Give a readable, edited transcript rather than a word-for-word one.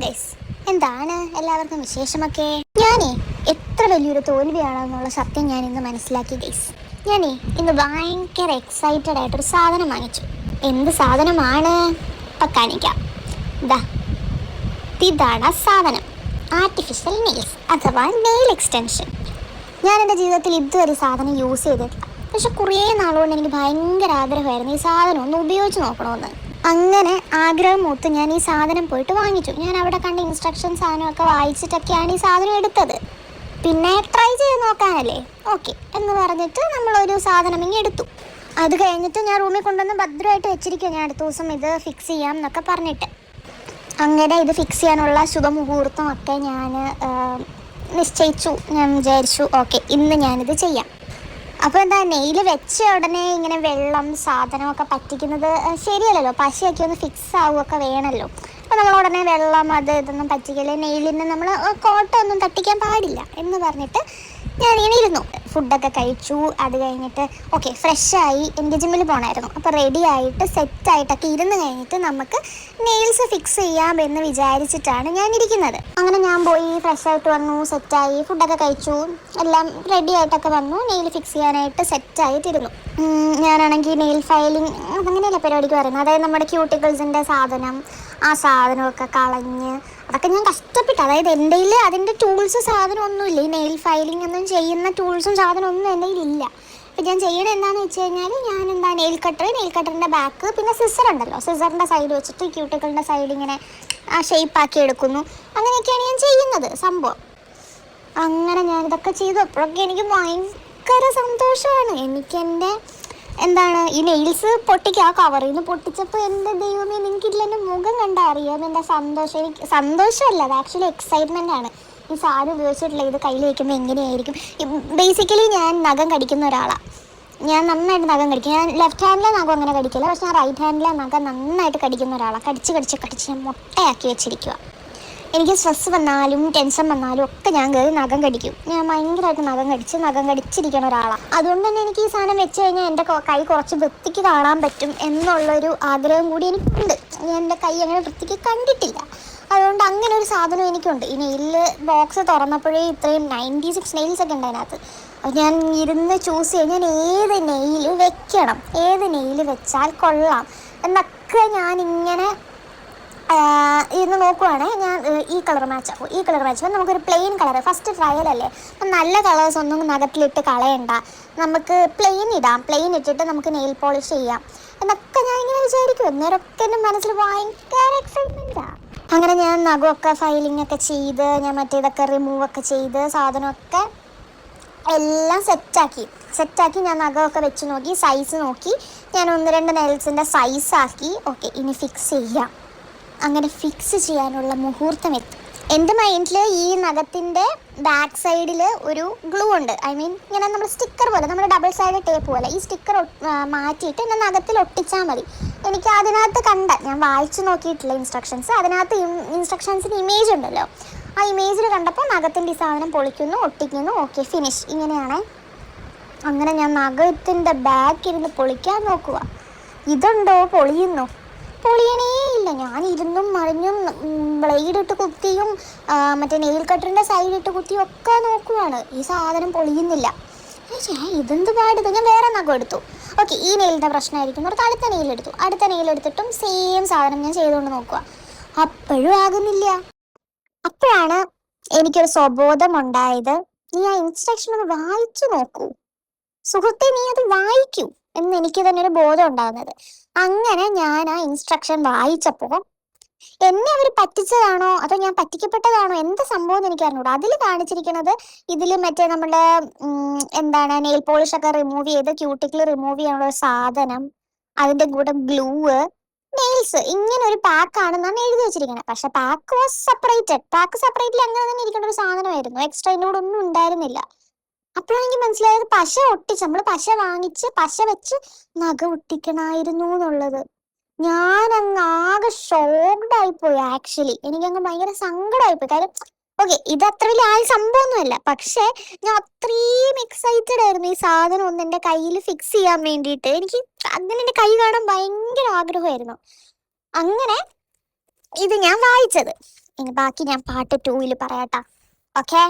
Guys, എന്താണ് എല്ലാവർക്കും വിശേഷമൊക്കെ? ഞാനേ എത്ര വലിയൊരു തോൽവിയാണെന്നുള്ള സത്യം ഞാൻ ഇന്ന് മനസ്സിലാക്കി ഗൈസ്. ഞാനേ ഇന്ന് ഭയങ്കര എക്സൈറ്റഡ് ആയിട്ടൊരു സാധനം വാങ്ങിച്ചു. എന്ത് സാധനമാണ്? ഇപ്പം കാണിക്കാം. ഇതാണ് സാധനം, ആർട്ടിഫിഷ്യൽ നെയിൽസ് അഥവാ നെയിൽ എക്സ്റ്റൻഷൻ. ഞാൻ എൻ്റെ ജീവിതത്തിൽ ഇതുവരെ സാധനം യൂസ് ചെയ്തിട്ടില്ല. പക്ഷെ കുറേ നാളുകൊണ്ട് എനിക്ക് ഭയങ്കര ആഗ്രഹമായിരുന്നു ഈ സാധനം ഒന്ന് ഉപയോഗിച്ച് നോക്കണമെന്ന്. അങ്ങനെ ആഗ്രഹം മൂത്ത് ഞാൻ ഈ സാധനം പോയിട്ട് വാങ്ങിച്ചു. ഞാൻ അവിടെ കണ്ട ഇൻസ്ട്രക്ഷൻ സാധനമൊക്കെ വായിച്ചിട്ടൊക്കെയാണ് ഈ സാധനം എടുത്തത്. പിന്നെ ട്രൈ ചെയ്ത് നോക്കാനല്ലേ, ഓക്കെ എന്ന് പറഞ്ഞിട്ട് നമ്മളൊരു സാധനം ഇങ്ങനെ എടുത്തു. അത് കഴിഞ്ഞിട്ട് ഞാൻ റൂമിൽ കൊണ്ടുവന്ന് ഭദ്രമായിട്ട് വെച്ചിരിക്കും. ഞാൻ അടുത്ത ദിവസം ഇത് ഫിക്സ് ചെയ്യാം എന്നൊക്കെ പറഞ്ഞിട്ട്. അങ്ങനെ ഇത് ഫിക്സ് ചെയ്യാനുള്ള ശുഭമുഹൂർത്തമൊക്കെ ഞാൻ നിശ്ചയിച്ചു. ഞാൻ വിചാരിച്ചു ഓക്കെ ഇന്ന് ഞാനിത് ചെയ്യാം. അപ്പോൾ എന്താ, നെയിൽ വെച്ച ഉടനെ ഇങ്ങനെ വെള്ളം സാധനമൊക്കെ പറ്റിക്കുന്നത് ശരിയല്ലല്ലോ. പശയൊക്കെ ഒന്ന് ഫിക്സ് ആവുകയൊക്കെ വേണമല്ലോ. അപ്പോൾ നമ്മൾ ഉടനെ വെള്ളം ഇതൊന്നും പറ്റിക്കല്ലേ, നെയിലിന് നമ്മൾ കോട്ടൊന്നും തട്ടിക്കാൻ പാടില്ല എന്ന് പറഞ്ഞിട്ട് ഞാനിങ്ങനെ ഇരുന്നു. ഫുഡൊക്കെ കഴിച്ചു. അത് കഴിഞ്ഞിട്ട് ഓക്കെ ഫ്രഷായി. എനിക്ക് ജിമ്മിൽ പോകണമായിരുന്നു. അപ്പോൾ റെഡി ആയിട്ട് സെറ്റായിട്ടൊക്കെ ഇരുന്ന് കഴിഞ്ഞിട്ട് നമുക്ക് നെയിൽസ് ഫിക്സ് ചെയ്യാം എന്ന് വിചാരിച്ചിട്ടാണ് ഞാൻ ഇരിക്കുന്നത്. അങ്ങനെ ഞാൻ പോയി ഫ്രഷായിട്ട് വന്നു, സെറ്റായി, ഫുഡൊക്കെ കഴിച്ചു, എല്ലാം റെഡി ആയിട്ടൊക്കെ വന്നു. നെയിൽ ഫിക്സ് ചെയ്യാനായിട്ട് സെറ്റായിട്ടിരുന്നു. ഞാനാണെങ്കിൽ നെയിൽ ഫയലിംഗ് അങ്ങനെയല്ല പരിപാടിക്ക് പറയുന്നത്. അതായത് നമ്മുടെ ക്യൂട്ടിക്കിൾസിൻ്റെ സാധനം, ആ സാധനമൊക്കെ കളഞ്ഞ് അതൊക്കെ ഞാൻ കഷ്ടപ്പെട്ടു. അതായത് എൻ്റെ കയ്യിൽ അതിൻ്റെ ടൂൾസ് സാധനം ഒന്നുമില്ല. ഈ നെയിൽ ഫയലിംഗ് ഒന്നും ചെയ്യുന്ന ടൂൾസും സാധനം ഒന്നും എൻ്റെ കയ്യിലില്ല. അപ്പോൾ ഞാൻ ചെയ്യണത് എന്താണെന്ന് വെച്ച് കഴിഞ്ഞാൽ ഞാൻ നെയിൽ കട്ടറിൻ്റെ ബാക്ക്, പിന്നെ സിസർ ഉണ്ടല്ലോ, സിസറിൻ്റെ സൈഡ് വെച്ചിട്ട് ക്യൂട്ടിക്കിളിൻ്റെ സൈഡ് ഇങ്ങനെ ഷേപ്പാക്കി എടുക്കുന്നു. അങ്ങനെയൊക്കെയാണ് ഞാൻ ചെയ്യുന്നത് സംഭവം. അങ്ങനെ ഞാനിതൊക്കെ ചെയ്തു. അപ്പോഴൊക്കെ എനിക്ക് ഭയങ്കര സന്തോഷമാണ്. എനിക്കെൻ്റെ ഈ നെയിൽസ് ആ കവറിൽ നിന്ന് പൊട്ടിച്ചപ്പോൾ എൻ്റെ ദൈവമേ, നിങ്ങൾക്കില്ല എൻ്റെ മുഖം കണ്ടാൽ അറിയാം എൻ്റെ സന്തോഷം. എനിക്ക് സന്തോഷമല്ല, അത് ആക്ച്വലി എക്സൈറ്റ്മെൻ്റ് ആണ്. ഈ സാധനം ഉപയോഗിച്ചിട്ടില്ല ഇത് കയ്യിൽ വയ്ക്കുമ്പോൾ എങ്ങനെയായിരിക്കും. ബേസിക്കലി ഞാൻ നഖം കടിക്കുന്ന ഒരാളാണ്. ഞാൻ നന്നായിട്ട് നഖം കടിക്കും. ഞാൻ ലെഫ്റ്റ് ഹാൻഡിലെ നഖം അങ്ങനെ കടിക്കില്ല, പക്ഷെ ഞാൻ റൈറ്റ് ഹാൻഡിലെ നഖം നന്നായിട്ട് കടിക്കുന്ന ഒരാളാണ്. കടിച്ച് ഞാൻ മുട്ടയാക്കി വെച്ചിരിക്കുക. എനിക്ക് സ്ട്രെസ് വന്നാലും ടെൻഷൻ വന്നാലും ഒക്കെ ഞാൻ കയറി നഖം കടിക്കും. ഞാൻ ഭയങ്കരമായിട്ട് നഖം കടിച്ചിരിക്കണ ഒരാളാണ്. അതുകൊണ്ട് തന്നെ എനിക്ക് ഈ സാധനം വെച്ച് കഴിഞ്ഞാൽ എൻ്റെ കൈ കുറച്ച് വൃത്തിക്ക് കാണാൻ പറ്റും എന്നുള്ളൊരു ആഗ്രഹം കൂടി എനിക്കുണ്ട്. ഞാൻ എൻ്റെ കൈ അങ്ങനെ വൃത്തിക്ക് കണ്ടിട്ടില്ല. അതുകൊണ്ട് അങ്ങനെ ഒരു സാധനം എനിക്കുണ്ട്. ഈ നെയിൽ ബോക്സ് തുറന്നപ്പോഴേ ഇത്രയും 96 നെയിൽസ് ഒക്കെ ഉണ്ട് അതിനകത്ത്. അപ്പോൾ ഞാൻ ഇരുന്ന് ചൂസ് ചെയ്യാൻ ഞാൻ ഏത് നെയിൽ വെക്കണം, ഏത് നെയിൽ വെച്ചാൽ കൊള്ളാം എന്നൊക്കെ ഞാനിങ്ങനെ ഇന്ന് നോക്കുവാണേ. ഞാൻ ഈ കളർ മാച്ച് അപ്പം നമുക്കൊരു പ്ലെയിൻ കളർ ഫസ്റ്റ് ട്രയൽ അല്ലേ, അപ്പം നല്ല കളേഴ്സ് ഒന്നും നഖത്തിലിട്ട് കളയണ്ട, നമുക്ക് പ്ലെയിൻ ഇടാം, പ്ലെയിൻ ഇട്ടിട്ട് നമുക്ക് നെയിൽ പോളിഷ് ചെയ്യാം എന്നൊക്കെ ഞാൻ ഇങ്ങനെ വിചാരിക്കും. അന്നേരമൊക്കെ എൻ്റെ മനസ്സിൽ ഭയങ്കര എക്സൈറ്റ്മെൻറ്റാണ്. അങ്ങനെ ഞാൻ നഖമൊക്കെ ഫയലിംഗ് ഒക്കെ ചെയ്ത് ഞാൻ മറ്റേതൊക്കെ റിമൂവൊക്കെ ചെയ്ത് സാധനമൊക്കെ എല്ലാം സെറ്റാക്കി ഞാൻ നഖമൊക്കെ വെച്ച് നോക്കി, സൈസ് നോക്കി, ഞാൻ 1-2 നെയിൽസിൻ്റെ സൈസാക്കി. ഓക്കെ ഇനി ഫിക്സ് ചെയ്യാം. അങ്ങനെ ഫിക്സ് ചെയ്യാനുള്ള മുഹൂർത്തം എത്തി. എൻ്റെ മൈൻഡിൽ ഈ നഖത്തിൻ്റെ ബാക്ക് സൈഡിൽ ഒരു ഗ്ലൂ ഉണ്ട്. ഇങ്ങനെ നമ്മൾ സ്റ്റിക്കർ പോലെ, നമ്മൾ ഡബിൾ സൈഡ് ടേപ്പ് പോലെ ഈ സ്റ്റിക്കർ മാറ്റിയിട്ട് എൻ്റെ നഖത്തിൽ ഒട്ടിച്ചാൽ മതി. എനിക്ക് അതിനകത്ത് ഞാൻ വായിച്ചു നോക്കിയിട്ടില്ല ഇൻസ്ട്രക്ഷൻസ്. അതിനകത്ത് ഇൻസ്ട്രക്ഷൻസിന് ഇമേജ് ഉണ്ടല്ലോ, ആ ഇമേജിൽ കണ്ടപ്പോൾ നഖത്തിൻ്റെ ഈ സാധനം പൊളിക്കുന്നു, ഒട്ടിക്കുന്നു, ഓക്കെ ഫിനിഷ് ഇങ്ങനെയാണ്. അങ്ങനെ ഞാൻ നഖത്തിൻ്റെ ബാക്ക് ഇരുന്ന് പൊളിക്കാൻ നോക്കുക. ഇതുണ്ടോ പൊളിയണേ ഇല്ല. ഞാൻ ഇരുന്നും മറിഞ്ഞും ബ്ലേഡ് ഇട്ട് കുത്തിയും മറ്റേ നെയിൽ കട്ടറിൻ്റെ സൈഡിട്ട് കുത്തിയും ഒക്കെ നോക്കുവാണ്. ഈ സാധനം പൊളിയുന്നില്ല. ഇതെന്ത് പാടിത്. ഞാൻ വേറെ നഖം എടുത്തു. ഓക്കെ ഈ നെയിലിൻ്റെ പ്രശ്നമായിരിക്കും ഓർത്ത് അടുത്ത നെയിലെടുത്തിട്ടും സെയിം സാധനം ഞാൻ ചെയ്തുകൊണ്ട് നോക്കുക. അപ്പോഴും ആകുന്നില്ല. അപ്പോഴാണ് എനിക്കൊരു സ്വബോധം ഉണ്ടായത്. നീ ആ ഇൻസ്ട്രക്ഷൻ ഒന്ന് വായിച്ചു നോക്കൂ സുഹൃത്തെ, നീ അത് വായിക്കൂ എന്ന് എനിക്ക് തന്നെ ഒരു ബോധം ഉണ്ടാകുന്നത്. അങ്ങനെ ഞാൻ ആ ഇൻസ്ട്രക്ഷൻ വായിച്ചപ്പോൾ എന്നെ അവർ പറ്റിച്ചതാണോ അതോ ഞാൻ പറ്റിക്കപ്പെട്ടതാണോ എന്ത് സംഭവം എന്ന് എനിക്ക് അറിഞ്ഞൂടാ. അതിൽ കാണിച്ചിരിക്കുന്നത് ഇതിൽ മറ്റേ നമ്മുടെ നെയിൽ പോളിഷ് ഒക്കെ റിമൂവ് ചെയ്ത് ക്യൂട്ടിക്കിൾ റിമൂവ് ചെയ്യാനുള്ള ഒരു സാധനം, അതിൻ്റെ കൂടെ ഗ്ലൂ, നെയിൽസ്, ഇങ്ങനെ ഒരു പാക്ക് ആണെന്നാണ് എഴുതി വെച്ചിരിക്കുന്നത്. പക്ഷെ പാക്ക് സെപ്പറേറ്റ്ലി അങ്ങനെ തന്നെ ഇരിക്കേണ്ട ഒരു സാധനമായിരുന്നു. എക്സ്ട്രാ ഇതിൻ്റെ കൂടെ ഒന്നും ഉണ്ടായിരുന്നില്ല. അപ്പോഴാണ് എനിക്ക് മനസ്സിലായത് നമ്മൾ പശ വാങ്ങിച്ച് പശ വെച്ച് നഖം ഒട്ടിക്കണമായിരുന്നു എന്നുള്ളത്. ഞാനങ്ങ് ആകെ ഷോക്ഡ് ആയിപ്പോയി. ആക്ച്വലി എനിക്കങ്ങ് ഭയങ്കര സങ്കടമായിപ്പോയി. കാര്യം ഓക്കെ ഇത് അത്ര വലിയ സംഭവമൊന്നുമല്ല, പക്ഷെ ഞാൻ അത്രയും എക്സൈറ്റഡ് ആയിരുന്നു ഈ സാധനം ഒന്ന് എൻ്റെ കയ്യിൽ ഫിക്സ് ചെയ്യാൻ വേണ്ടിയിട്ട്. എനിക്ക് അങ്ങനെ എൻ്റെ കൈ കാണാൻ ഭയങ്കര ആഗ്രഹമായിരുന്നു. അങ്ങനെ ഇത് ഞാൻ വായിച്ചത് ഇനി ബാക്കി ഞാൻ പാർട്ട് 2 പറയാട്ടാ. ഓക്കെ.